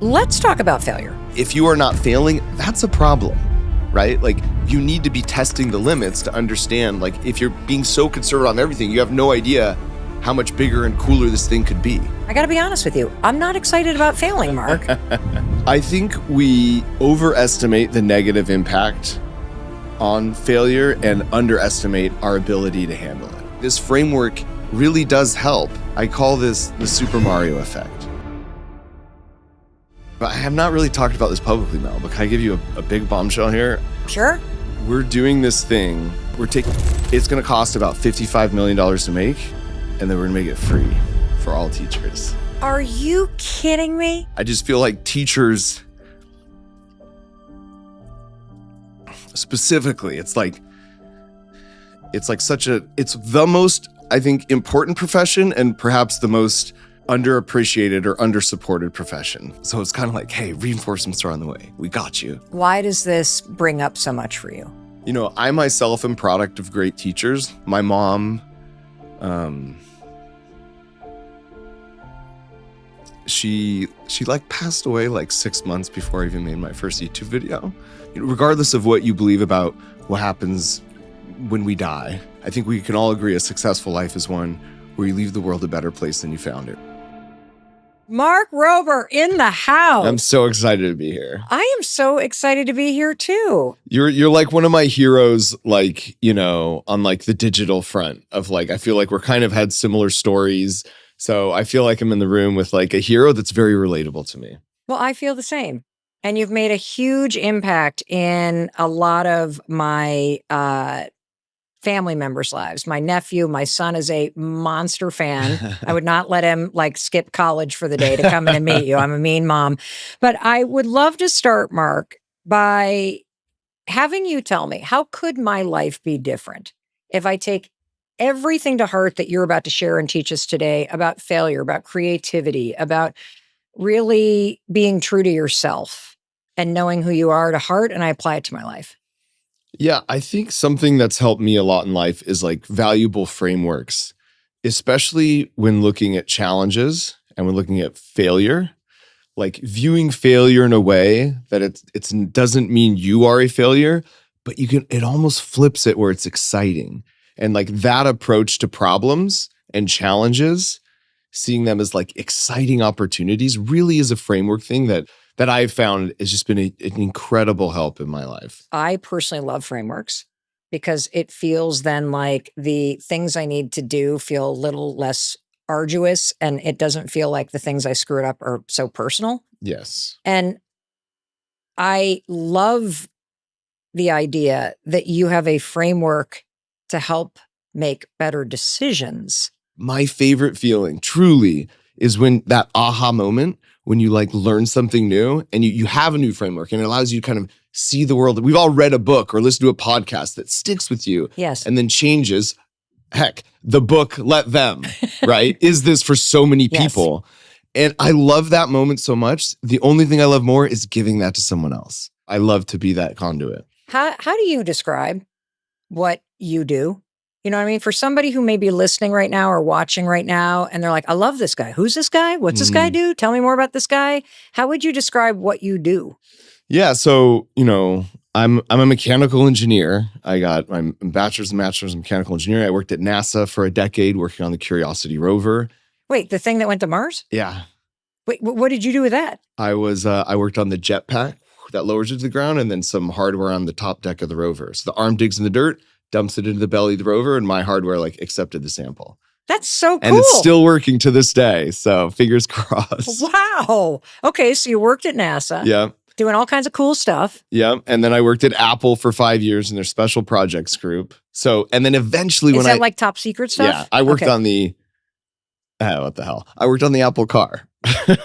Let's talk about failure. If you are not failing, that's a problem, right? Like, you need to be testing the limits to understand, like, if you're being so conservative on everything, you have no idea how much bigger and cooler this thing could be. I gotta be honest with you. I'm not excited about failing, Mark. I think we overestimate the negative impact on failure and underestimate our ability to handle it. This framework really does help. I call this the Super Mario effect. But I have not really talked about this publicly, Mel, but can I give you a big bombshell here? Sure. We're doing this thing. It's gonna cost about $55 million to make, and then we're gonna make it free for all teachers. Are you kidding me? I just feel like teachers, specifically, it's the most, I think, important profession and perhaps the most underappreciated or undersupported profession. So it's kind of like, hey, reinforcements are on the way. We got you. Why does this bring up so much for you? You know, I myself am product of great teachers. My mom, she like passed away like 6 months before I even made my first YouTube video. You know, regardless of what you believe about what happens when we die, I think we can all agree a successful life is one where you leave the world a better place than you found it. Mark Rober in the house. I'm so excited to be here. I am so excited to be here too. You're like one of my heroes, like, you know, on like the digital front of like, I feel like we're kind of had similar stories. So I feel like I'm in the room with like a hero that's very relatable to me. Well, I feel the same. And you've made a huge impact in a lot of my family members' lives. My nephew, my son is a monster fan. I would not let him like skip college for the day to come in and meet you. I'm a mean mom. But I would love to start, Mark, by having you tell me, how could my life be different if I take everything to heart that you're about to share and teach us today about failure, about creativity, about really being true to yourself and knowing who you are to heart, and I apply it to my life? Yeah, I think something that's helped me a lot in life is like valuable frameworks, especially when looking at challenges and when looking at failure, like viewing failure in a way that it doesn't mean you are a failure, but it almost flips it where it's exciting. And like that approach to problems and challenges, seeing them as like exciting opportunities really is a framework thing that I've found has just been an incredible help in my life. I personally love frameworks because it feels then like the things I need to do feel a little less arduous, and it doesn't feel like the things I screwed up are so personal. Yes. And I love the idea that you have a framework to help make better decisions. My favorite feeling truly is when that aha moment, when you like learn something new and you have a new framework and it allows you to kind of see the world. We've all read a book or listened to a podcast that sticks with you. Yes. And then changes. Heck, the book, let them, right? Is this for so many people? Yes. And I love that moment so much. The only thing I love more is giving that to someone else. I love to be that conduit. How do you describe what you do? You know what I mean? For somebody who may be listening right now or watching right now, and they're like, I love this guy. Who's this guy? What's this guy do? Tell me more about this guy. How would you describe what you do? Yeah. So, you know, I'm a mechanical engineer. I got my bachelor's and master's in mechanical engineering. I worked at NASA for a decade working on the Curiosity rover. Wait, the thing that went to Mars? Yeah. Wait, what did you do with that? I worked on the jetpack that lowers you to the ground and then some hardware on the top deck of the rover. So the arm digs in the dirt, dumps it into the belly of the rover, and my hardware like accepted the sample. That's so cool. And it's still working to this day. So fingers crossed. Wow. Okay. So you worked at NASA. Yeah. Doing all kinds of cool stuff. Yeah. And then I worked at Apple for 5 years in their special projects group. So, and then eventually Is that like top secret stuff? Yeah. I worked on the, what the hell? I worked on the Apple car.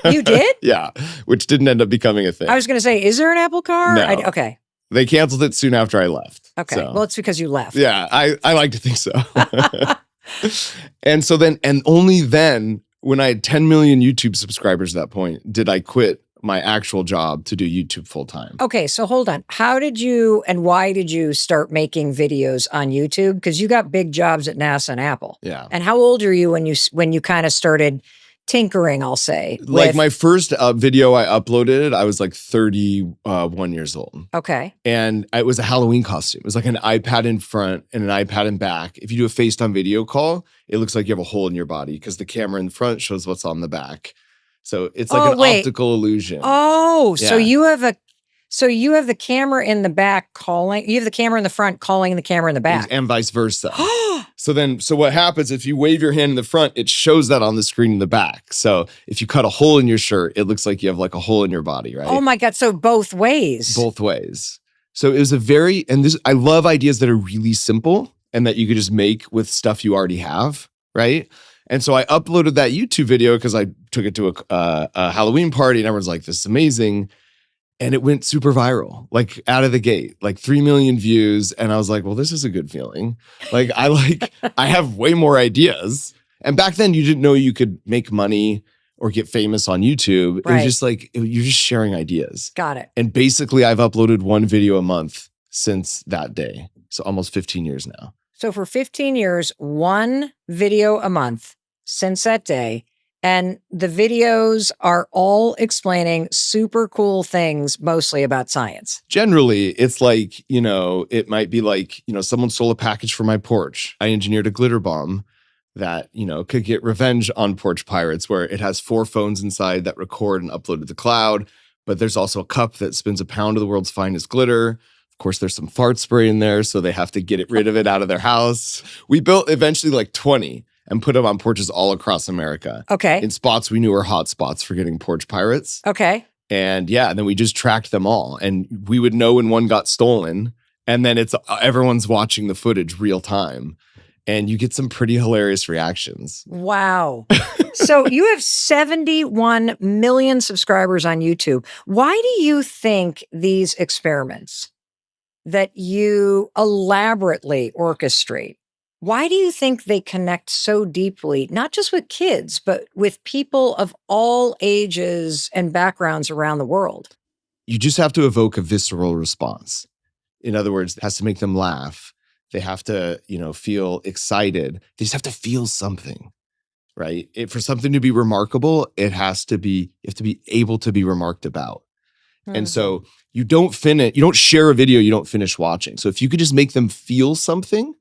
You did? Yeah. Which didn't end up becoming a thing. I was going to say, is there an Apple car? No. Okay. They canceled it soon after I left. Okay. So. Well, it's because you left. Yeah. I like to think so. And so then, and only then, when I had 10 million YouTube subscribers at that point, did I quit my actual job to do YouTube full time. Okay, so hold on. How did you and why did you start making videos on YouTube? Because you got big jobs at NASA and Apple. Yeah. And how old are you when you kind of started tinkering, I'll say. Like my first video I uploaded, I was like 31 years old. Okay. And it was a Halloween costume. It was like an iPad in front and an iPad in back. If you do a FaceTime video call, it looks like you have a hole in your body because the camera in front shows what's on the back. So it's like an optical illusion. Oh, Yeah. so you have the camera in the back calling, you have the camera in the front calling the camera in the back. And vice versa. So what happens if you wave your hand in the front, it shows that on the screen in the back. So if you cut a hole in your shirt, it looks like you have like a hole in your body, right? Oh my God. So both ways. Both ways. So it was I love ideas that are really simple and that you could just make with stuff you already have, right? And so I uploaded that YouTube video because I took it to a Halloween party and everyone's like, this is amazing. And it went super viral, like out of the gate, like 3 million views. And I was like, well, this is a good feeling. Like I have way more ideas. And back then you didn't know you could make money or get famous on YouTube. Right. It was just like, you're just sharing ideas. Got it. And basically I've uploaded one video a month since that day. So almost 15 years now. So for 15 years, one video a month since that day. And the videos are all explaining super cool things, mostly about science. Generally, it's like, it might be like, someone stole a package from my porch. I engineered a glitter bomb that, could get revenge on porch pirates, where it has 4 phones inside that record and upload to the cloud. But there's also a cup that spins a pound of the world's finest glitter. Of course, there's some fart spray in there, so they have to get rid of it out of their house. We built eventually like 20. And put them on porches all across America. Okay. In spots we knew were hot spots for getting porch pirates. Okay. And then we just tracked them all. And we would know when one got stolen. And then everyone's watching the footage real time. And you get some pretty hilarious reactions. Wow. So you have 71 million subscribers on YouTube. Why do you think these experiments that you elaborately orchestrate, why do you think they connect so deeply, not just with kids, but with people of all ages and backgrounds around the world? You just have to evoke a visceral response. In other words, it has to make them laugh. They have to, feel excited. They just have to feel something, right? For something to be remarkable, you have to be able to be remarked about. Mm-hmm. And so you don't share a video you don't finish watching. So if you could just make them feel something,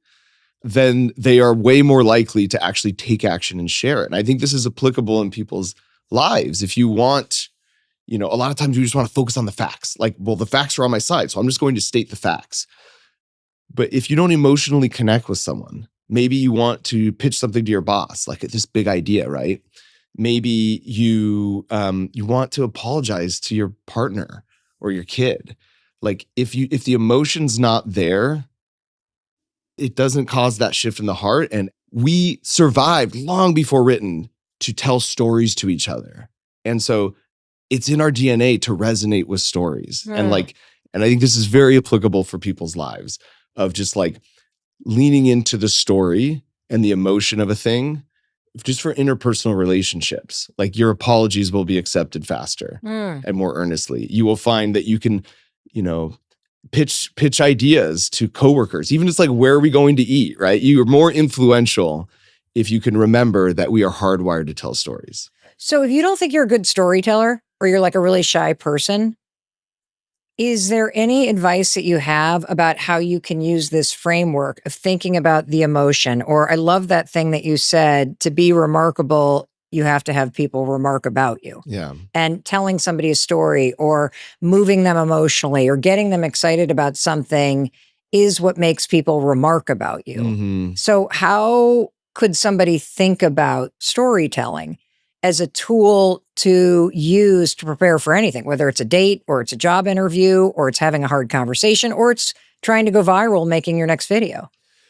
then they are way more likely to actually take action and share it. And I think this is applicable in people's lives. If you want, a lot of times you just want to focus on the facts. Like, well, the facts are on my side, so I'm just going to state the facts. But if you don't emotionally connect with someone, maybe you want to pitch something to your boss, like this big idea, right? Maybe you want to apologize to your partner or your kid. Like if the emotion's not there, it doesn't cause that shift in the heart. And we survived long before written to tell stories to each other. And so it's in our DNA to resonate with stories. And I think this is very applicable for people's lives, of just like leaning into the story and the emotion of a thing, just for interpersonal relationships. Like your apologies will be accepted faster and more earnestly. You will find that you can, pitch ideas to coworkers, even just like, where are we going to eat, right? You're more influential if you can remember that we are hardwired to tell stories. So if you don't think you're a good storyteller, or you're like a really shy person, is there any advice that you have about how you can use this framework of thinking about the emotion? Or I love that thing that you said, to be remarkable, you have to have people remark about you. Yeah. And telling somebody a story or moving them emotionally or getting them excited about something is what makes people remark about you. Mm-hmm. So how could somebody think about storytelling as a tool to use to prepare for anything, whether it's a date or it's a job interview or it's having a hard conversation or it's trying to go viral, making your next video?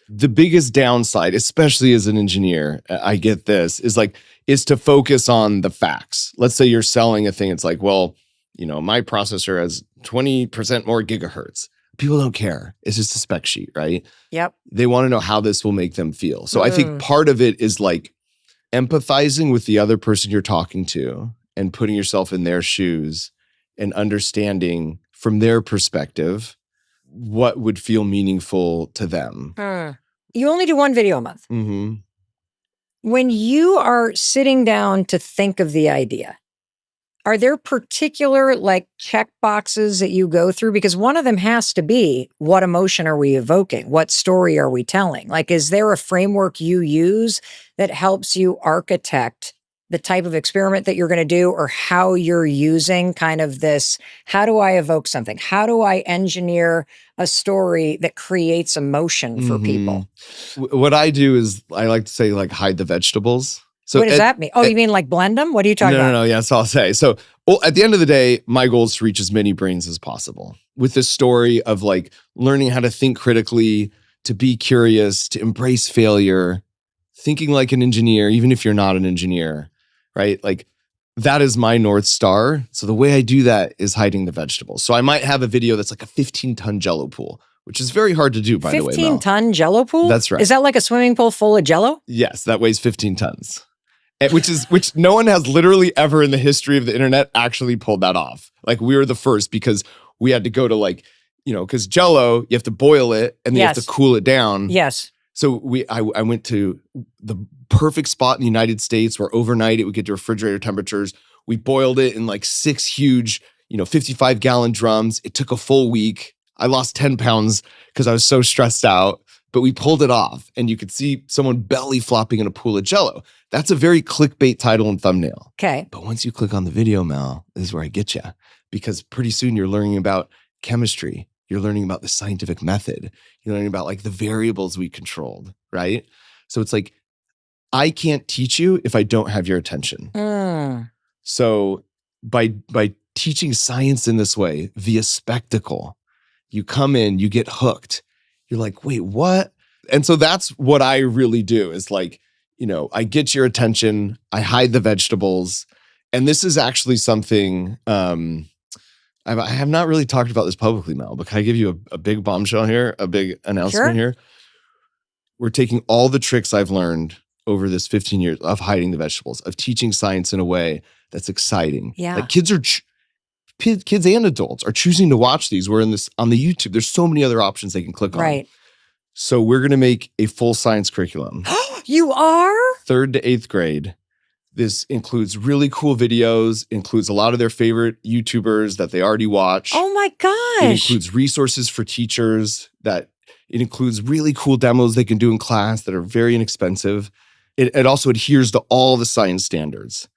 The biggest downside, especially as an engineer, I get this, is to focus on the facts. Let's say you're selling a thing. It's like, well, my processor has 20% more gigahertz. People don't care. It's just a spec sheet, right? Yep. They want to know how this will make them feel. So I think part of it is like empathizing with the other person you're talking to and putting yourself in their shoes and understanding from their perspective what would feel meaningful to them. You only do one video a month. Mm-hmm. When you are sitting down to think of the idea, are there particular like check boxes that you go through? Because one of them has to be, what emotion are we evoking? What story are we telling? Like, is there a framework you use that helps you architect the type of experiment that you're going to do, or how you're using kind of this? How do I evoke something? How do I engineer a story that creates emotion for people? What I do is I like to say like hide the vegetables. So What does that mean? Oh, you mean like blend them? What are you talking about? no. Yeah, that's all I'll say. So at the end of the day, my goal is to reach as many brains as possible with this story of like learning how to think critically, to be curious, to embrace failure, thinking like an engineer, even if you're not an engineer, right? Like that is my North Star. So the way I do that is hiding the vegetables. So I might have a video that's like a 15-ton Jello pool, which is very hard to do, by the way, Mel. 15-ton Jello pool? That's right. Is that like a swimming pool full of Jello? Yes, that weighs 15 tons. Which no one has literally ever in the history of the internet actually pulled that off. Like we were the first because we had to go to like, because Jello, you have to boil it and then you have to cool it down. Yes. So I went to the perfect spot in the United States where overnight it would get to refrigerator temperatures. We boiled it in like 6 huge, 55-gallon drums. It took a full week. I lost 10 pounds because I was so stressed out, but we pulled it off and you could see someone belly flopping in a pool of Jello. That's a very clickbait title and thumbnail. Okay. But once you click on the video, Mel, this is where I get you, because pretty soon you're learning about chemistry. You're learning about the scientific method. You're learning about like the variables we controlled, right? So it's like, I can't teach you if I don't have your attention. So by teaching science in this way, via spectacle, you come in, you get hooked. You're like, wait, what? And so that's what I really do is like, I get your attention, I hide the vegetables. And this is actually something, I have not really talked about this publicly, Mel, but can I give you a big bombshell here, a big announcement here? We're taking all the tricks I've learned over this 15 years of hiding the vegetables, of teaching science in a way that's exciting. Yeah. Like kids and adults are choosing to watch these. We're in this on the YouTube. There's so many other options they can click on. Right. So we're going to make a full science curriculum. You are? 3rd to 8th grade. This includes really cool videos, includes a lot of their favorite YouTubers that they already watch. Oh my gosh. It includes resources for teachers, it includes really cool demos they can do in class that are very inexpensive. It also adheres to all the science standards.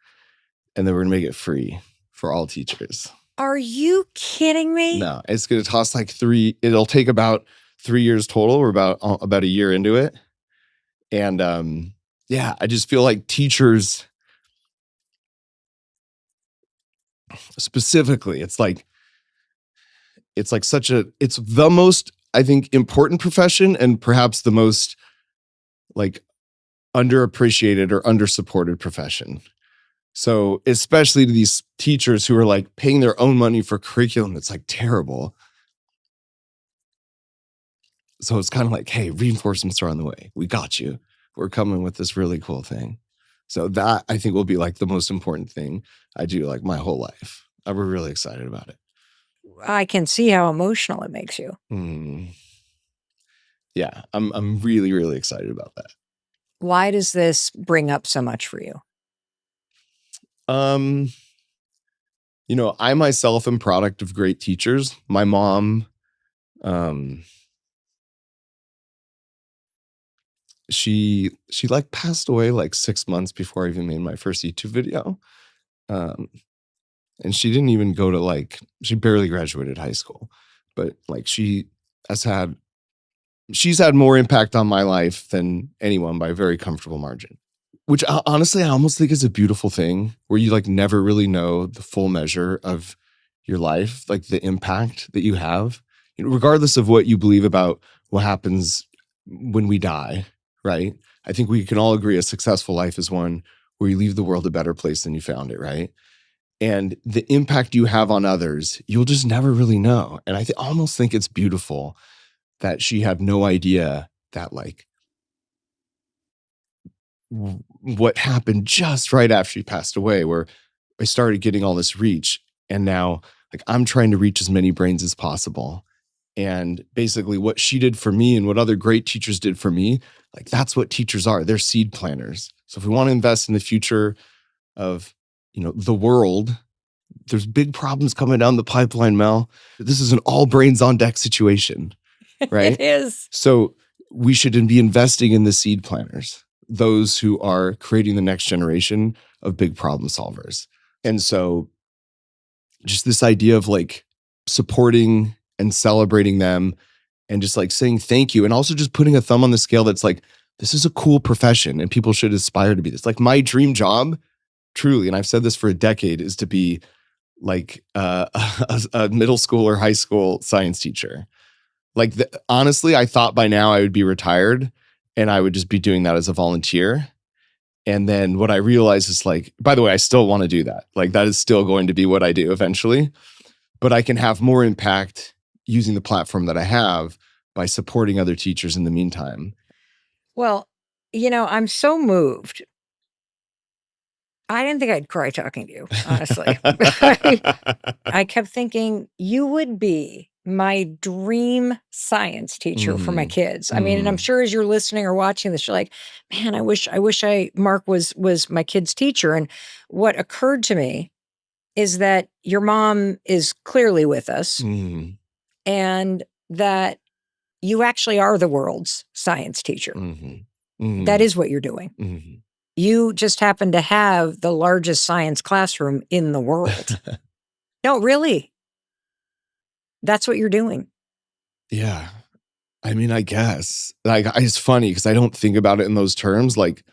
And then we're going to make it free for all teachers. Are you kidding me? No, it's going to cost like it'll take about 3 years total. We're about a year into it. And I just feel like teachers specifically, it's the most, I think, important profession and perhaps the most like underappreciated or undersupported profession. So especially to these teachers who are like paying their own money for curriculum that's like terrible. So it's kind of like, hey, reinforcements are on the way. We got you. We're coming with this really cool thing. So that I think will be like the most important thing I do like my whole life. We're really excited about it. I can see how emotional it makes you. Yeah, I'm really, really excited about that. Why does this bring up so much for you? I myself am product of great teachers. My mom, she like passed away like 6 months before I even made my first YouTube video. And she didn't even go to she barely graduated high school, but like she's had more impact on my life than anyone by a very comfortable margin, which honestly, I almost think is a beautiful thing where you like never really know the full measure of your life, like the impact that you have, regardless of what you believe about what happens when we die, right? I think we can all agree a successful life is one where you leave the world a better place than you found it, right? And the impact you have on others, you'll just never really know. And I almost think it's beautiful that she had no idea that like what happened just right after she passed away, where I started getting all this reach. And now like I'm trying to reach as many brains as possible. And basically what she did for me and what other great teachers did for me, like that's what teachers are. They're seed planters. So if we want to invest in the future of, the world, there's big problems coming down the pipeline, Mel. This is an all brains on deck situation, right? It is. So we should be investing in the seed planters, those who are creating the next generation of big problem solvers. And so just this idea of like supporting and celebrating them and just like saying thank you, and also just putting a thumb on the scale that's like, this is a cool profession and people should aspire to be this. Like my dream job, truly, and I've said this for a decade, is to be like a middle school or high school science teacher. Like honestly, I thought by now I would be retired and I would just be doing that as a volunteer. And then what I realized is like, by the way, I still want to do that. Like that is still going to be what I do eventually, but I can have more impact using the platform that I have by supporting other teachers in the meantime. Well, I'm so moved. I didn't think I'd cry talking to you, honestly. I kept thinking you would be my dream science teacher for my kids. I mean, and I'm sure as you're listening or watching this, you're like, man, I wish Mark was my kid's teacher. And what occurred to me is that your mom is clearly with us and that you actually are the world's science teacher. That is what you're doing. You just happen to have the largest science classroom in the world. No, really. That's what you're doing. Yeah. I mean, I guess. Like, it's funny because I don't think about it in those terms. Like,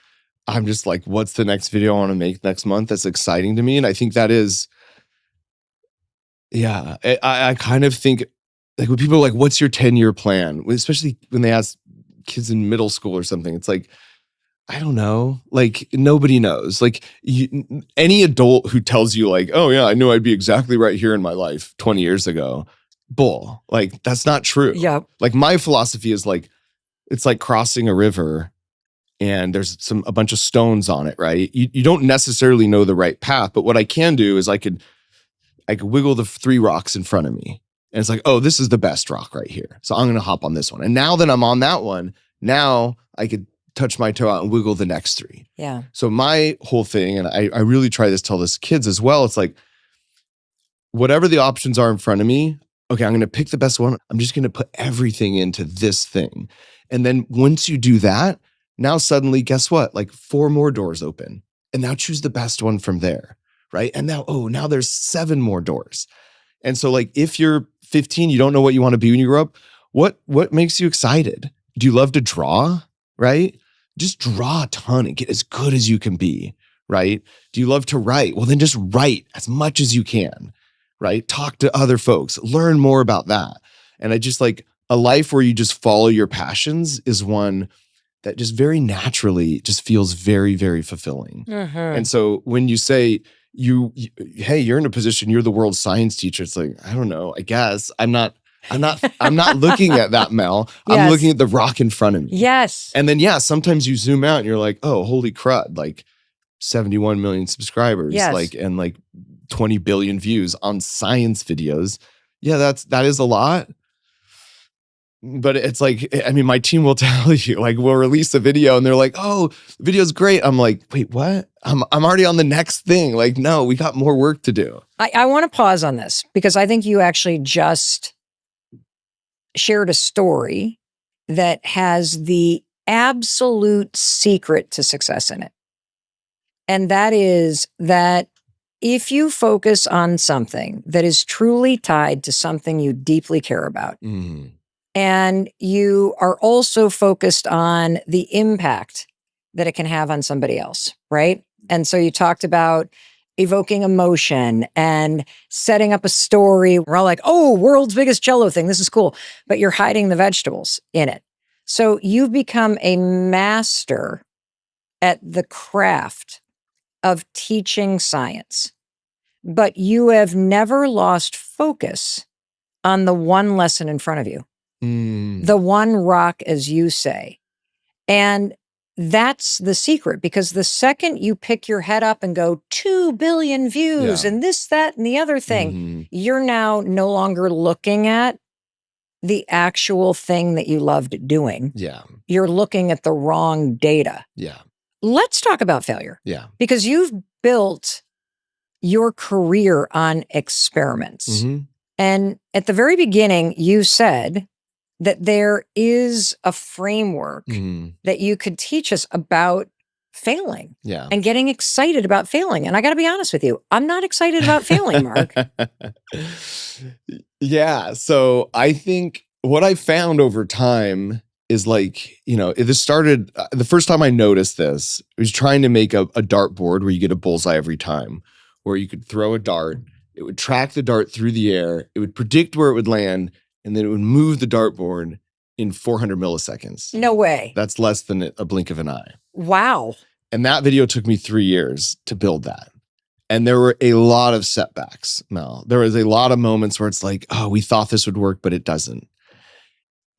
I'm just like, what's the next video I want to make next month that's exciting to me? And I think that is, yeah, I kind of think, like, when people are like, what's your 10-year plan? Especially when they ask kids in middle school or something, it's like, I don't know. Like, nobody knows. Like, any adult who tells you like, oh yeah, I knew I'd be exactly right here in my life 20 years ago, bull. Like, that's not true. Yeah. Like, my philosophy is like, it's like crossing a river and there's a bunch of stones on it, right? You don't necessarily know the right path, but what I can do is I could wiggle the 3 rocks in front of me. And it's like, oh, this is the best rock right here. So I'm going to hop on this one. And now that I'm on that one, now I could touch my toe out and wiggle the next 3. Yeah. So my whole thing, and I really try to tell this kids as well, it's like, whatever the options are in front of me, okay, I'm going to pick the best one. I'm just going to put everything into this thing. And then once you do that, now suddenly, guess what? Like 4 more doors open. And now choose the best one from there, right? And now there's 7 more doors. And so like, if you're 15, you don't know what you want to be when you grow up, what makes you excited? Do you love to draw, right? Just draw a ton and get as good as you can be, right? Do you love to write? Well, then just write as much as you can, right? Talk to other folks, learn more about that. And I just like, a life where you just follow your passions is one that just very naturally just feels very, very fulfilling. And so when you say hey, you're in a position, you're the world's science teacher, it's like, I don't know, I guess I'm not looking at that, Mel. Yes. I'm looking at the rock in front of me. Yes. And then, yeah, sometimes you zoom out and you're like, oh, holy crud, like 71 million subscribers, Yes. and 20 billion views on science videos. Yeah, that is a lot. But it's like, I mean, my team will tell you, like, we'll release a video and they're like, oh, the video's great. I'm like, wait, what? I'm already on the next thing. Like, no, we got more work to do. I want to pause on this because I think you actually just shared a story that has the absolute secret to success in it. And that is that if you focus on something that is truly tied to something you deeply care about, and you are also focused on the impact that it can have on somebody else, right? And so you talked about evoking emotion and setting up a story. We're all like, oh, world's biggest Jell-O thing. This is cool. But you're hiding the vegetables in it. So you've become a master at the craft of teaching science, but you have never lost focus on the one lesson in front of you, the one rock, as you say. And that's the secret, because the second you pick your head up and go 2 billion views and this, that, and the other thing, you're now no longer looking at the actual thing that you loved doing, Yeah. you're looking at the wrong data. Yeah. Let's talk about failure. Yeah. Because you've built your career on experiments. Mm-hmm. And at the very beginning, you said that there is a framework Mm-hmm. that you could teach us about failing Yeah. and getting excited about failing. And I got to be honest with you, I'm not excited about failing, Mark. Yeah. So I think what I found over time is like, this started, the first time I noticed this, I was trying to make a dartboard where you get a bullseye every time, where you could throw a dart, it would track the dart through the air, it would predict where it would land, and then it would move the dartboard in 400 milliseconds. No way. That's less than a blink of an eye. Wow. And that video took me 3 years to build that. And there were a lot of setbacks, Mel. There was a lot of moments where it's like, oh, we thought this would work, but it doesn't.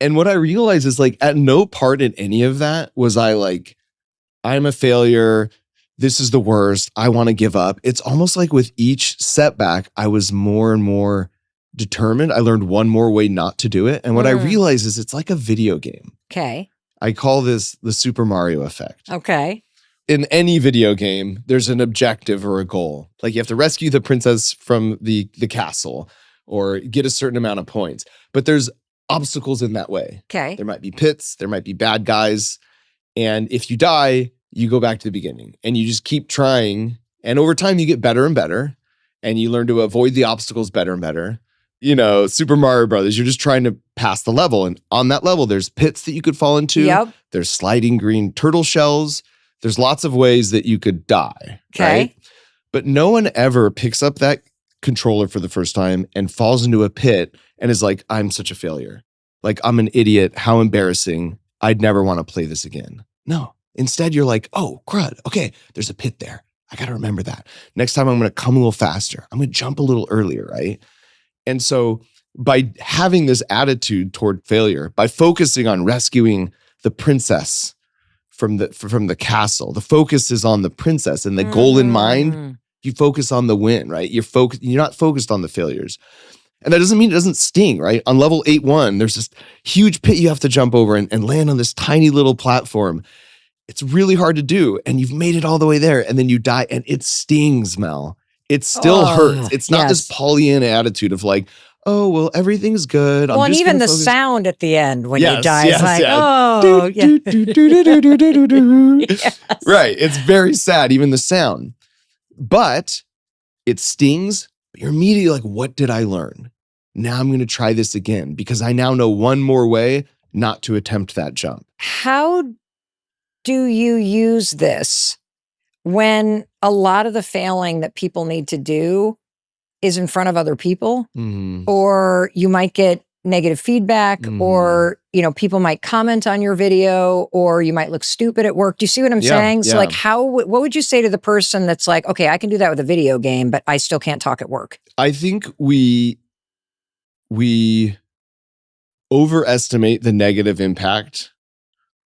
And what I realized is like at no part in any of that was I like, I'm a failure. This is the worst. I want to give up. It's almost like with each setback, I was more and more determined. I learned one more way not to do it. And what I realized is it's like a video game. Okay. I call this the Super Mario effect. Okay. In any video game, there's an objective or a goal. Like you have to rescue the princess from the castle or get a certain amount of points. But there's obstacles in that way. Okay. There might be pits, there might be bad guys. And if you die, you go back to the beginning and you just keep trying. And over time, you get better and better. And you learn to avoid the obstacles better and better. Super Mario Brothers, you're just trying to pass the level. And on that level, there's pits that you could fall into. Yep. There's sliding green turtle shells. There's lots of ways that you could die. Okay. Right? But no one ever picks up that controller for the first time and falls into a pit and is like, I'm such a failure. Like, I'm an idiot. How embarrassing. I'd never want to play this again. No. Instead, you're like, oh, crud. Okay, there's a pit there. I got to remember that. Next time, I'm going to come a little faster. I'm going to jump a little earlier, right? And so by having this attitude toward failure, by focusing on rescuing the princess from the castle, the focus is on the princess and the goal in mind. You focus on the win, right? You're not focused on the failures. And that doesn't mean it doesn't sting, right? On level 8-1, there's this huge pit you have to jump over and land on this tiny little platform. It's really hard to do. And you've made it all the way there. And then you die and it stings, Mel. It still hurts. It's not this Pollyanna attitude of like, oh, well, everything's good. Well, and even the sound at the end when you die is like, oh, yeah. Yes. Right. It's very sad, even the sound. But it stings. But you're immediately like, what did I learn? Now I'm going to try this again because I now know one more way not to attempt that jump. How do you use this when a lot of the failing that people need to do is in front of other people, or you might get negative feedback, or people might comment on your video, or you might look stupid at work? Do you see what I'm saying? So like what would you say to the person that's like, okay, I can do that with a video game, but I still can't talk at work? I think we overestimate the negative impact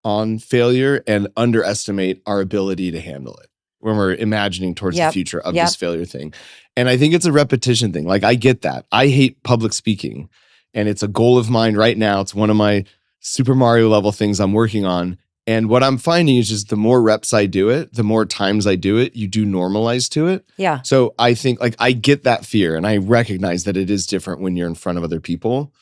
on failure and underestimate our ability to handle it when we're imagining towards the future of this failure thing. And I think it's a repetition thing. Like, I get that. I hate public speaking, and it's a goal of mine right now. It's one of my Super Mario level things I'm working on. And what I'm finding is just the more reps I do it, the more times I do it, you do normalize to it. Yeah. So I think like I get that fear, and I recognize that it is different when you're in front of other people.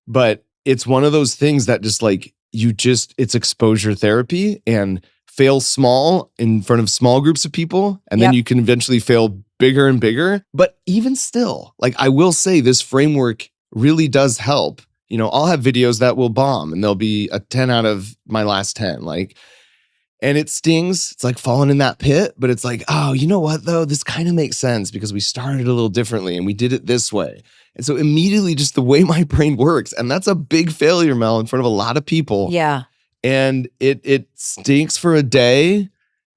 But it's one of those things that just like, it's exposure therapy, and fail small in front of small groups of people. And then you can eventually fail bigger and bigger. But even still, like, I will say this framework really does help. I'll have videos that will bomb and they'll be a 10 out of my last 10. And it stings. It's like falling in that pit, but it's like, oh, you know what though? This kind of makes sense because we started a little differently and we did it this way. And so immediately just the way my brain works, and that's a big failure, Mel, in front of a lot of people. Yeah. And it stinks for a day,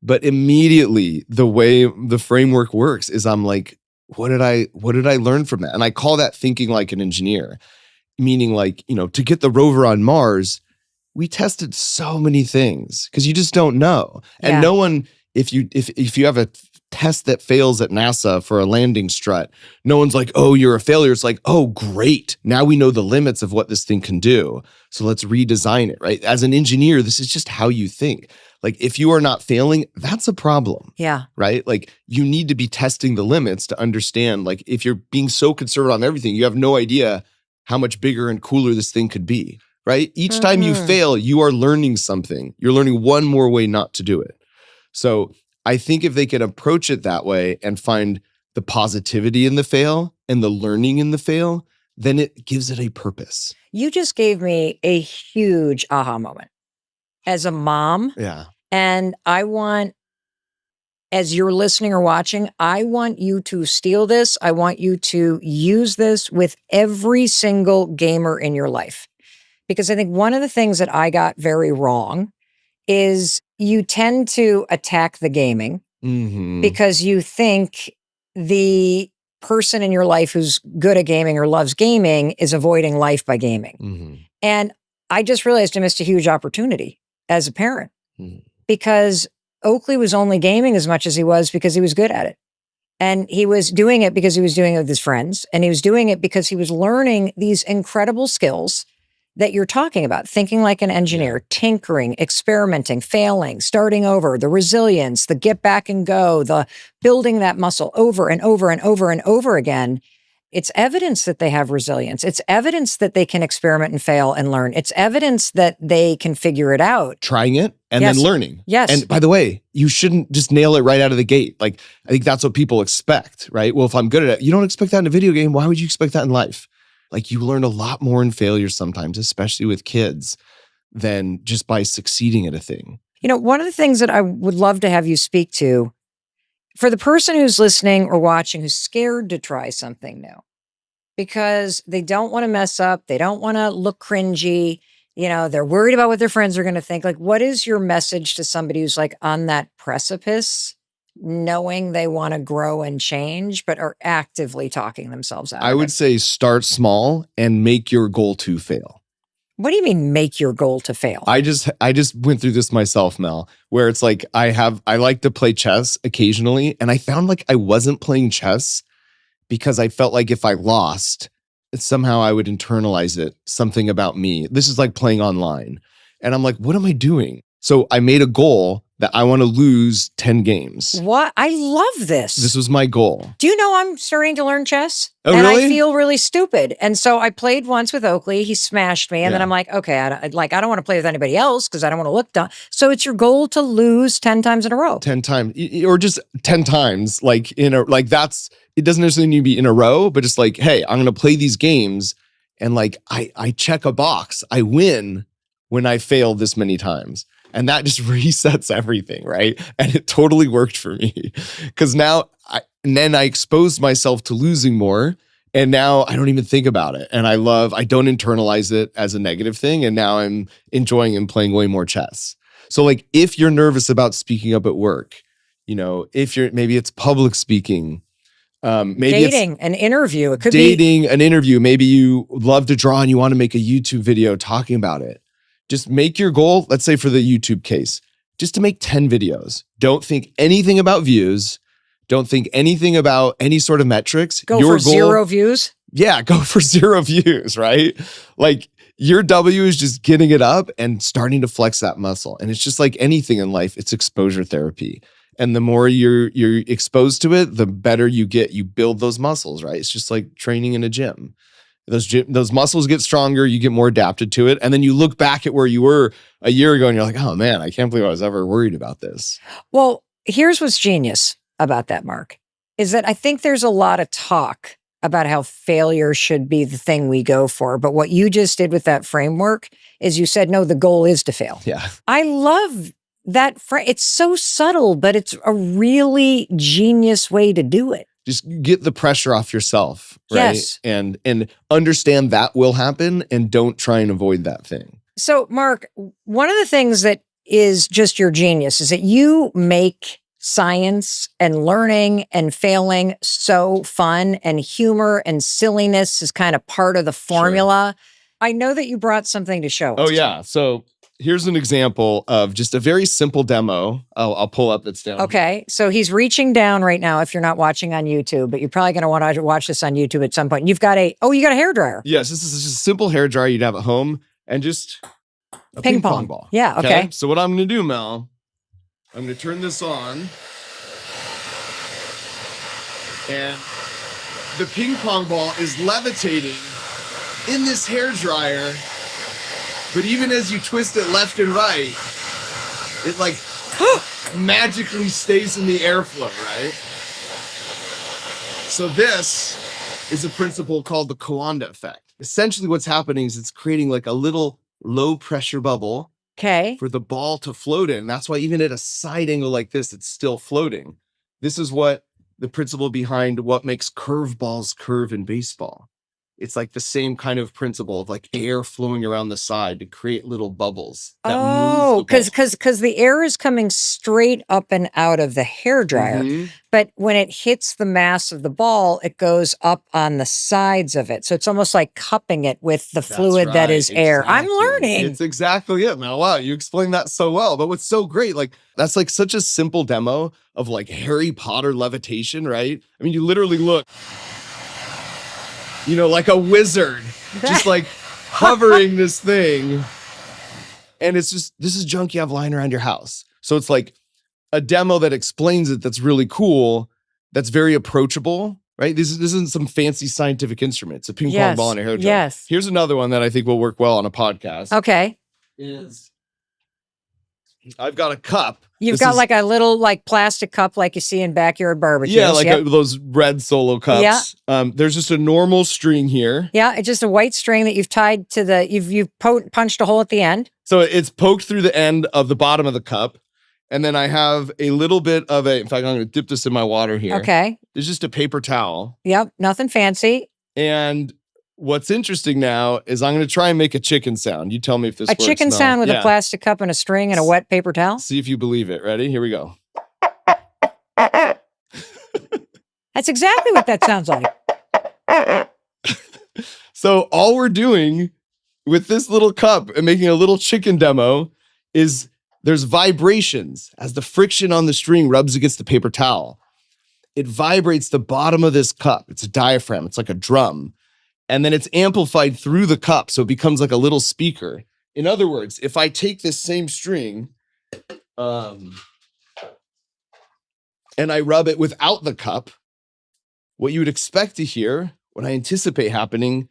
but immediately the way the framework works is I'm like, what did I learn from that? And I call that thinking like an engineer, meaning like, to get the rover on Mars, we tested so many things because you just don't know. And no one, if you have a test that fails at NASA for a landing strut, no one's like, oh, you're a failure. It's like, oh, great. Now we know the limits of what this thing can do. So let's redesign it, right? As an engineer, this is just how you think. Like, if you are not failing, that's a problem. Yeah. Right? Like, you need to be testing the limits to understand, like, if you're being so conservative on everything, you have no idea how much bigger and cooler this thing could be, right? Each time you fail, you are learning something. You're learning one more way not to do it. So I think if they can approach it that way and find the positivity in the fail and the learning in the fail, then it gives it a purpose. You just gave me a huge aha moment as a mom. Yeah. And I want, as you're listening or watching, I want you to steal this. I want you to use this with every single gamer in your life. Because I think one of the things that I got very wrong is you tend to attack the gaming because you think the person in your life who's good at gaming or loves gaming is avoiding life by gaming. And I just realized I missed a huge opportunity as a parent because Oakley was only gaming as much as he was because he was good at it. And he was doing it because he was doing it with his friends. And he was doing it because he was learning these incredible skills that you're talking about, thinking like an engineer, tinkering, experimenting, failing, starting over, the resilience, the get back and go, the building that muscle over and over and over and over again. It's evidence that they have resilience. It's evidence that they can experiment and fail and learn. It's evidence that they can figure it out. Trying it and then learning. Yes. And by the way, you shouldn't just nail it right out of the gate. Like, I think that's what people expect, right? Well, if I'm good at it, you don't expect that in a video game. Why would you expect that in life? Like, you learn a lot more in failure sometimes, especially with kids, than just by succeeding at a thing. You know, one of the things that I would love to have you speak to, for the person who's listening or watching who's scared to try something new because they don't want to mess up, they don't want to look cringy, you know, they're worried about what their friends are going to think. Like, what is your message to somebody who's like on that precipice, knowing they want to grow and change, but are actively talking themselves out? I would say start small and make your goal to fail. What do you mean make your goal to fail? I just went through this myself, Mel, where it's like I like to play chess occasionally, and I found like I wasn't playing chess because I felt like if I lost, somehow I would internalize it, something about me. This is like playing online. And I'm like, what am I doing? So I made a goal that I want to lose 10 games. What? I love this. This was my goal. Do you know I'm starting to learn chess? Oh, and really? I feel really stupid. And so I played once with Oakley. He smashed me. And then I'm like, okay, I don't want to play with anybody else because I don't want to look dumb. So it's your goal to lose 10 times in a row. 10 times or just 10 times like it doesn't necessarily need to be in a row, but just like, hey, I'm going to play these games and like I check a box. I win when I fail this many times. And that just resets everything, right? And it totally worked for me because now then I exposed myself to losing more, and now I don't even think about it. And I don't internalize it as a negative thing. And now I'm enjoying and playing way more chess. So like, if you're nervous about speaking up at work, you know, maybe it's public speaking, maybe dating, an interview. It could be an interview. Maybe you love to draw and you want to make a YouTube video talking about it. Just make your goal, let's say for the YouTube case, just to make 10 videos. Don't think anything about views. Don't think anything about any sort of metrics. Go for 0 views? Yeah, go for 0 views, right? Like, your W is just getting it up and starting to flex that muscle. And it's just like anything in life, it's exposure therapy. And the more you're exposed to it, the better you get. You build those muscles, right? It's just like training in a gym. Those muscles get stronger, you get more adapted to it. And then you look back at where you were a year ago and you're like, oh man, I can't believe I was ever worried about this. Well, here's what's genius about that, Mark, is that I think there's a lot of talk about how failure should be the thing we go for. But what you just did with that framework is you said, no, the goal is to fail. Yeah. I love that. It's so subtle, but it's a really genius way to do it. Just get the pressure off yourself, right? Yes. And understand that will happen and don't try and avoid that thing. So, Mark, one of the things that is just your genius is that you make science and learning and failing so fun, and humor and silliness is kind of part of the formula. Sure. I know that you brought something to show us. Oh, yeah. So here's an example of just a very simple demo. I'll pull up that's down. Okay. So he's reaching down right now if you're not watching on YouTube, but you're probably going to want to watch this on YouTube at some point. You've got you got a hairdryer. Yes, this is just a simple hairdryer you'd have at home and just a ping pong ball. Yeah, okay. So what I'm going to do, Mel, I'm going to turn this on. And the ping pong ball is levitating in this hairdryer. But even as you twist it left and right, it like magically stays in the airflow, right? So this is a principle called the Coanda effect. Essentially what's happening is it's creating like a little low pressure bubble for the ball to float in. That's why even at a side angle like this, it's still floating. This is what the principle behind what makes curveballs curve in baseball. It's like the same kind of principle of like air flowing around the side to create little bubbles. Oh, because the air is coming straight up and out of the hairdryer. But when it hits the mass of the ball, it goes up on the sides of it. So it's almost like cupping it with the fluid that is air. I'm learning. It's exactly it, Mel. Wow, you explained that so well. But what's so great, like that's like such a simple demo of like Harry Potter levitation, right? I mean, you literally look, you know, like a wizard, just like hovering this thing. And it's just, this is junk you have lying around your house. So it's like a demo that explains it that's really cool, that's very approachable, right? This isn't some fancy scientific instrument. It's a ping pong ball and a hairdryer. Yes. Here's another one that I think will work well on a podcast. Okay. I've got a cup. You've got like a little like plastic cup like you see in backyard barbecues. Yeah, like those red Solo cups. Yeah. There's just a normal string here. Yeah, it's just a white string that you've tied to the, you've punched a hole at the end. So it's poked through the end of the bottom of the cup. And then I have a little bit of in fact, I'm going to dip this in my water here. Okay. It's just a paper towel. Yep, nothing fancy. And what's interesting now is I'm going to try and make a chicken sound. You tell me if this works. A chicken sound with a plastic cup and a string and a wet paper towel? See if you believe it. Ready? Here we go. That's exactly what that sounds like. So all we're doing with this little cup and making a little chicken demo is there's vibrations as the friction on the string rubs against the paper towel. It vibrates the bottom of this cup. It's a diaphragm. It's like a drum. And then it's amplified through the cup, so it becomes like a little speaker. In other words, if I take this same string and I rub it without the cup, what you would expect to hear, what I anticipate happening,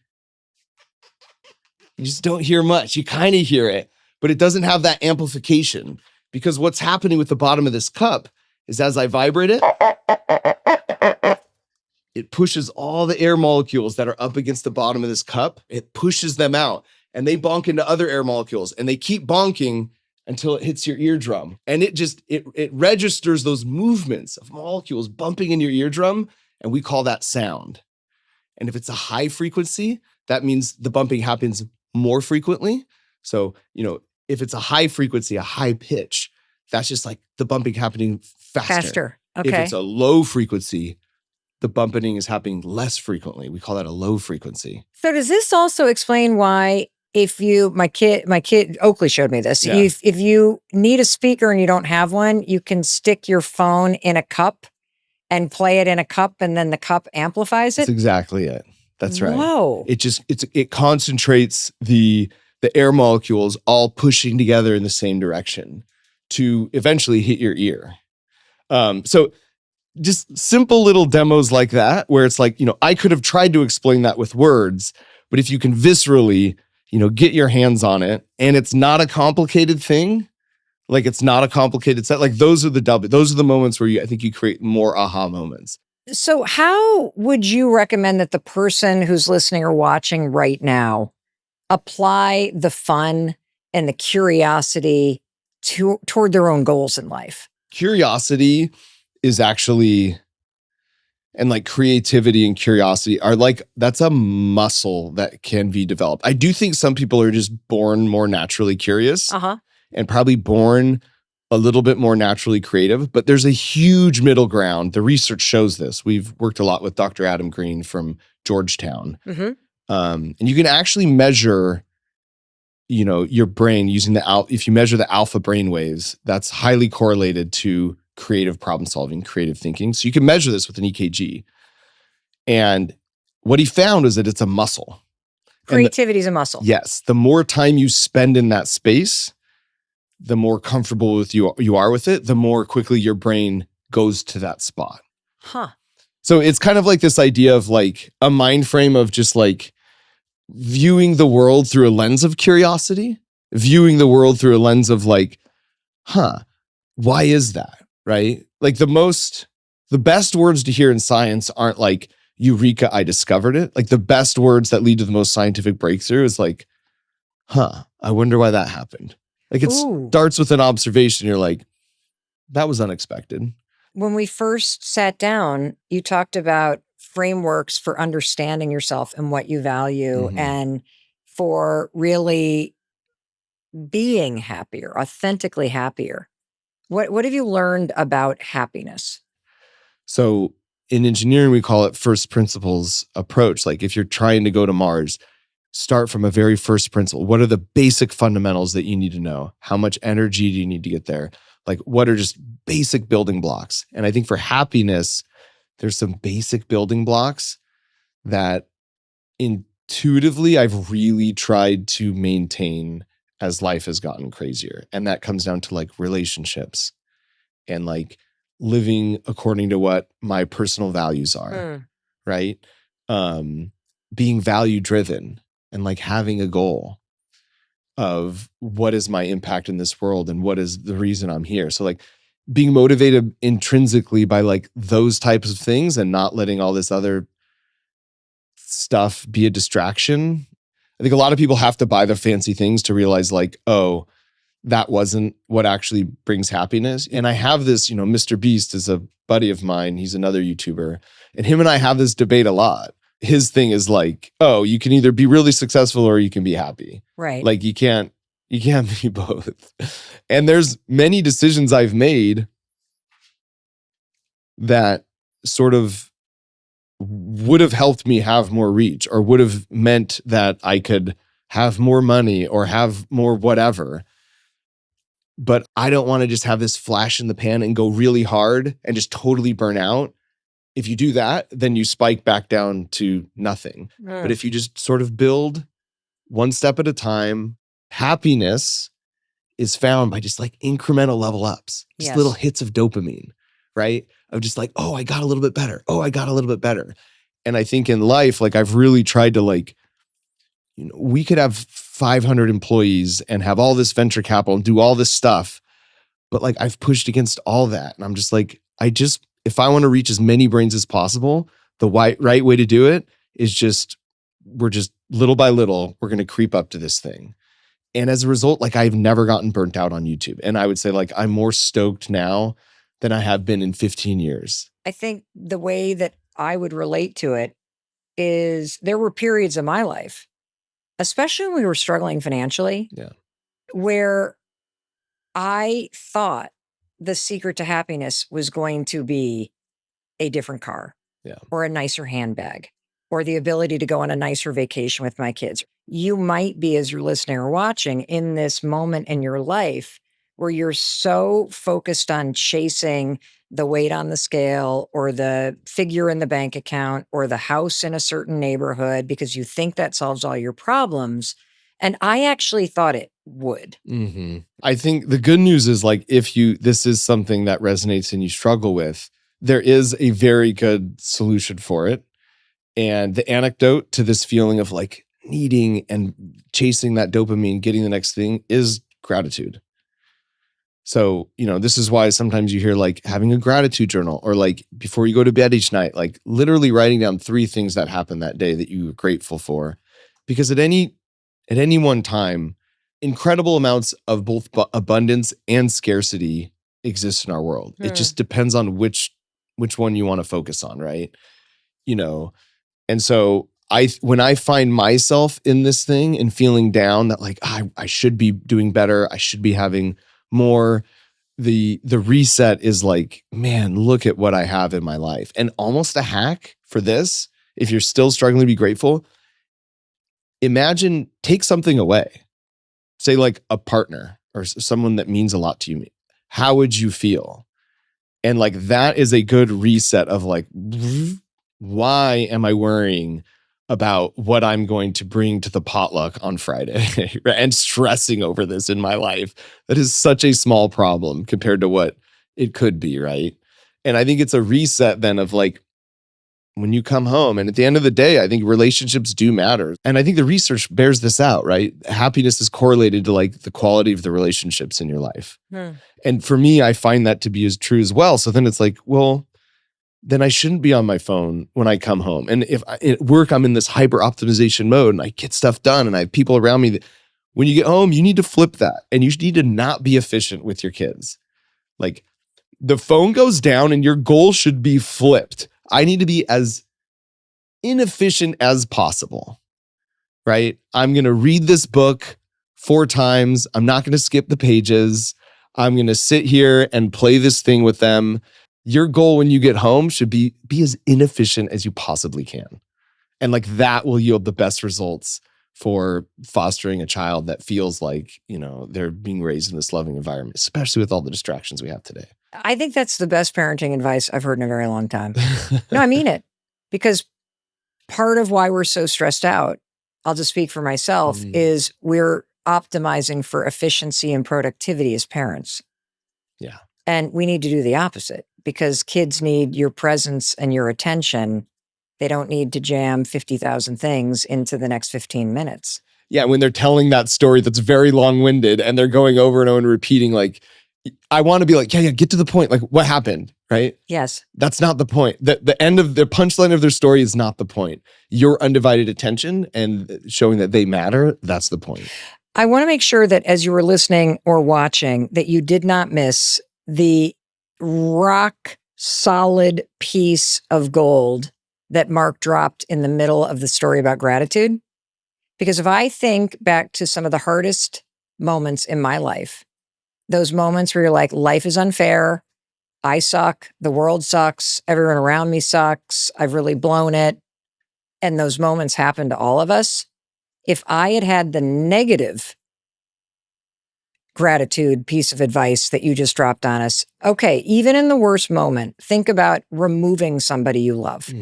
you just don't hear much. You kind of hear it, but it doesn't have that amplification because what's happening with the bottom of this cup is as I vibrate it, it pushes all the air molecules that are up against the bottom of this cup. It pushes them out and they bonk into other air molecules and they keep bonking until it hits your eardrum. And it registers those movements of molecules bumping in your eardrum. And we call that sound. And if it's a high frequency, that means the bumping happens more frequently. So, you know, if it's a high frequency, a high pitch, that's just like the bumping happening faster. Okay. If it's a low frequency, the bumping is happening less frequently. We call that a low frequency. So does this also explain why my kid Oakley showed me this. Yeah. If you need a speaker and you don't have one, you can stick your phone in a cup and play it in a cup and then the cup amplifies it. That's exactly it. That's right. Whoa. It concentrates the air molecules all pushing together in the same direction to eventually hit your ear. So just simple little demos like that, where it's like, you know, I could have tried to explain that with words, but if you can viscerally, you know, get your hands on it and it's not a complicated thing, like it's not a complicated set, like those are the moments where I think you create more aha moments. So how would you recommend that the person who's listening or watching right now apply the fun and the curiosity toward their own goals in life? Curiosity is actually, and like creativity and curiosity are like, that's a muscle that can be developed. I do think some people are just born more naturally curious and probably born a little bit more naturally creative, but there's a huge middle ground. The research shows this. We've worked a lot with Dr. Adam Green from Georgetown. And you can actually measure your brain using if you measure the alpha brain waves, that's highly correlated to creative problem solving, creative thinking. So you can measure this with an EKG. And what he found is that it's a muscle. Creativity is a muscle. Yes. The more time you spend in that space, the more comfortable with you are with it, the more quickly your brain goes to that spot. Huh. So it's kind of like this idea of like a mind frame of just like viewing the world through a lens of curiosity, viewing the world through a lens of like, why is that? Right? Like the best words to hear in science aren't like, Eureka, I discovered it. Like the best words that lead to the most scientific breakthrough is like, I wonder why that happened. Like it starts with an observation. You're like, that was unexpected. When we first sat down, you talked about frameworks for understanding yourself and what you value and for really being happier, authentically happier. What have you learned about happiness? So in engineering, we call it first principles approach. Like if you're trying to go to Mars, start from a very first principle. What are the basic fundamentals that you need to know? How much energy do you need to get there? Like what are just basic building blocks? And I think for happiness, there's some basic building blocks that intuitively I've really tried to maintain as life has gotten crazier. And that comes down to like relationships and like living according to what my personal values are, right? Being value driven and like having a goal of what is my impact in this world and what is the reason I'm here. So like being motivated intrinsically by like those types of things and not letting all this other stuff be a distraction. I think a lot of people have to buy the fancy things to realize like, oh, that wasn't what actually brings happiness. And I have this, Mr. Beast is a buddy of mine. He's another YouTuber. And him and I have this debate a lot. His thing is like, oh, you can either be really successful or you can be happy. Right. Like you can't be both. And there's many decisions I've made that sort of would have helped me have more reach or would have meant that I could have more money or have more whatever. But I don't want to just have this flash in the pan and go really hard and just totally burn out. If you do that, then you spike back down to nothing. But if you just sort of build one step at a time, happiness is found by just like incremental level ups, just little hits of dopamine, right? Of just like, oh, I got a little bit better. Oh, I got a little bit better. And I think in life, like I've really tried to like, we could have 500 employees and have all this venture capital and do all this stuff. But like I've pushed against all that. And I'm just like, if I want to reach as many brains as possible, the right way to do it is we're just little by little, we're going to creep up to this thing. And as a result, like I've never gotten burnt out on YouTube. And I would say like I'm more stoked now than I have been in 15 years. I think the way that I would relate to it is there were periods of my life, especially when we were struggling financially, where I thought the secret to happiness was going to be a different car or a nicer handbag or the ability to go on a nicer vacation with my kids. You might be, as you're listening or watching, in this moment in your life where you're so focused on chasing the weight on the scale or the figure in the bank account or the house in a certain neighborhood because you think that solves all your problems. And I actually thought it would. I think the good news is like, this is something that resonates and you struggle with, there is a very good solution for it. And the antidote to this feeling of like needing and chasing that dopamine, getting the next thing is gratitude. So, this is why sometimes you hear like having a gratitude journal or like before you go to bed each night, like literally writing down 3 things that happened that day that you were grateful for. Because at any one time, incredible amounts of both abundance and scarcity exist in our world. It just depends on which one you want to focus on, right? And so when I find myself in this thing and feeling down that like, I should be doing better, I should be having more, the reset is like, man, look at what I have in my life. And almost a hack for this, if you're still struggling to be grateful, imagine take something away. say like a partner or someone that means a lot to you, how would you feel? And like that is a good reset of like, why am I worrying about what I'm going to bring to the potluck on Friday and stressing over this in my life? That is such a small problem compared to what it could be, right? And I think it's a reset then of like, when you come home, and at the end of the day, I think relationships do matter. And I think the research bears this out, right? Happiness is correlated to like the quality of the relationships in your life. And for me, I find that to be as true as well. So then it's like, well, then I shouldn't be on my phone when I come home. And if at work, I'm in this hyper optimization mode and I get stuff done and I have people around me that when you get home, you need to flip that and you need to not be efficient with your kids. Like the phone goes down and your goal should be flipped. I need to be as inefficient as possible, right? I'm going to read this book 4 times. I'm not going to skip the pages. I'm going to sit here and play this thing with them. Your goal when you get home should be as inefficient as you possibly can. And like that will yield the best results for fostering a child that feels like, they're being raised in this loving environment, especially with all the distractions we have today. I think that's the best parenting advice I've heard in a very long time. No, I mean it. Because part of why we're so stressed out, I'll just speak for myself, is we're optimizing for efficiency and productivity as parents. Yeah. And we need to do the opposite because kids need your presence and your attention. They don't need to jam 50,000 things into the next 15 minutes. Yeah, when they're telling that story that's very long-winded and they're going over and over and repeating, like, I want to be like, yeah, get to the point. Like, what happened, right? Yes. That's not the point. The end of the punchline of their story is not the point. Your undivided attention and showing that they matter, that's the point. I want to make sure that as you were listening or watching, that you did not miss the rock solid piece of gold that Mark dropped in the middle of the story about gratitude. Because if I think back to some of the hardest moments in my life, those moments where you're like, life is unfair, I suck, the world sucks, everyone around me sucks, I've really blown it, and those moments happen to all of us. If I had had the negative gratitude piece of advice that you just dropped on us, okay, even in the worst moment, think about removing somebody you love.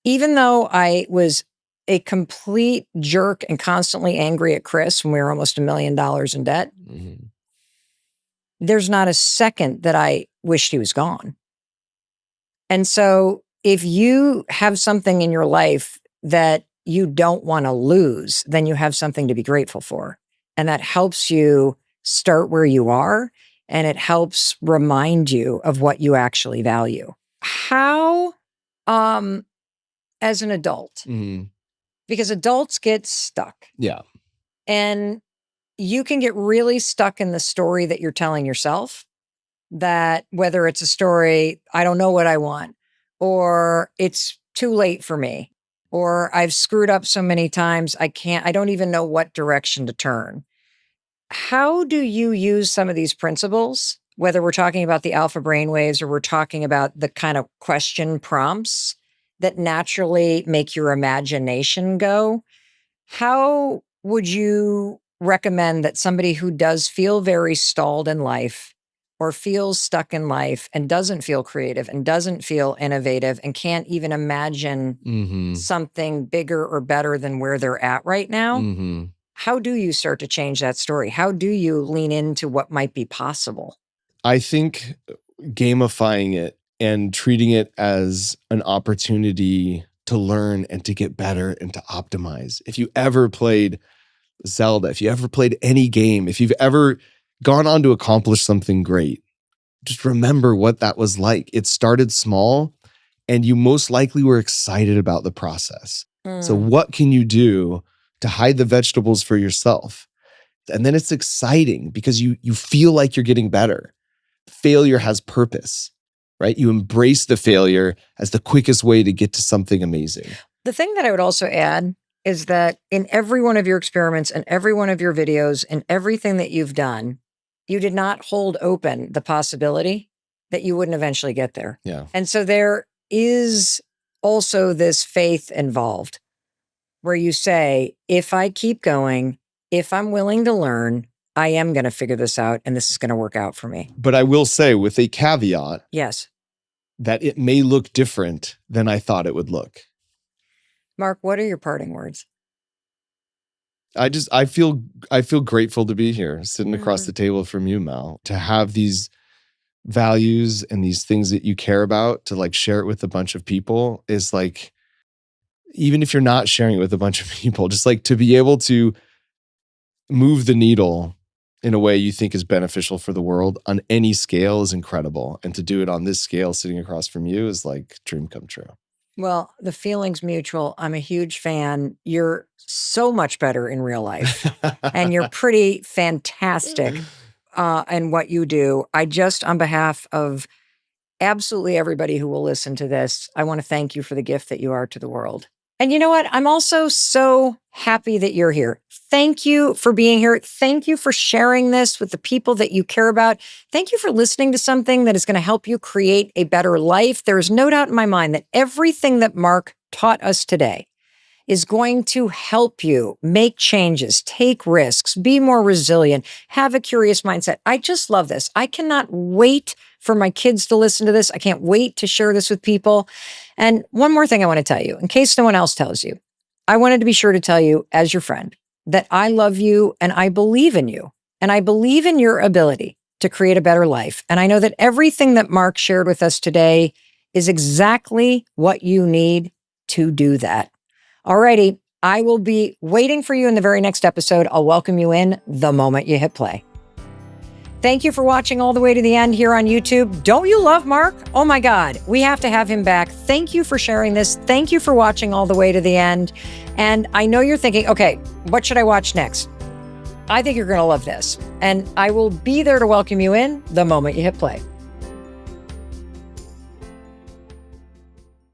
Even though I was a complete jerk and constantly angry at Chris when we were almost $1 million in debt, there's not a second that I wished he was gone. And so if you have something in your life that you don't want to lose, then you have something to be grateful for. And that helps you start where you are, and it helps remind you of what you actually value. How, as an adult, because adults get stuck. Yeah. And you can get really stuck in the story that you're telling yourself, that whether it's a story, I don't know what I want, or it's too late for me, or I've screwed up so many times, I don't even know what direction to turn. How do you use some of these principles, whether we're talking about the alpha brainwaves or we're talking about the kind of question prompts that naturally make your imagination go? How would you recommend that somebody who does feel very stalled in life or feels stuck in life and doesn't feel creative and doesn't feel innovative and can't even imagine something bigger or better than where they're at right now, how do you start to change that story? How do you lean into what might be possible? I think gamifying it and treating it as an opportunity to learn and to get better and to optimize. If you ever played Zelda, if you ever played any game, if you've ever gone on to accomplish something great, just remember what that was like. It started small and you most likely were excited about the process. So what can you do to hide the vegetables for yourself? And then it's exciting because you feel like you're getting better. Failure has purpose, right? You embrace the failure as the quickest way to get to something amazing. The thing that I would also add is that in every one of your experiments and every one of your videos and everything that you've done, you did not hold open the possibility that you wouldn't eventually get there. Yeah. And so there is also this faith involved where you say, if I keep going if I'm willing to learn, I am going to figure this out and this is going to work out for me. But I will say with a caveat Yes. that it may look different than I thought it would look. Mark, what are your parting words? I feel grateful to be here, sitting across the table from you, Mel, to have these values and these things that you care about, to like share it with a bunch of people is like, even if you're not sharing it with a bunch of people, just like to be able to move the needle in a way you think is beneficial for the world on any scale is incredible. And to do it on this scale, sitting across from you, is like dream come true. Well, the feeling's mutual. I'm a huge fan. You're so much better in real life and you're pretty fantastic in what you do. On behalf of absolutely everybody who will listen to this, I want to thank you for the gift that you are to the world. And you know what? I'm also so happy that you're here. Thank you for being here. Thank you for sharing this with the people that you care about. Thank you for listening to something that is going to help you create a better life. There is no doubt in my mind that everything that Mark taught us today is going to help you make changes, take risks, be more resilient, have a curious mindset. I just love this. I cannot wait for my kids to listen to this. I can't wait to share this with people. And one more thing I want to tell you, in case no one else tells you, I wanted to be sure to tell you as your friend that I love you and I believe in you. And I believe in your ability to create a better life. And I know that everything that Mark shared with us today is exactly what you need to do that. Alrighty, I will be waiting for you in the very next episode. I'll welcome you in the moment you hit play. Thank you for watching all the way to the end here on YouTube. Don't you love Mark? Oh my God, we have to have him back. Thank you for sharing this. Thank you for watching all the way to the end. And I know you're thinking, okay, what should I watch next? I think you're going to love this. And I will be there to welcome you in the moment you hit play.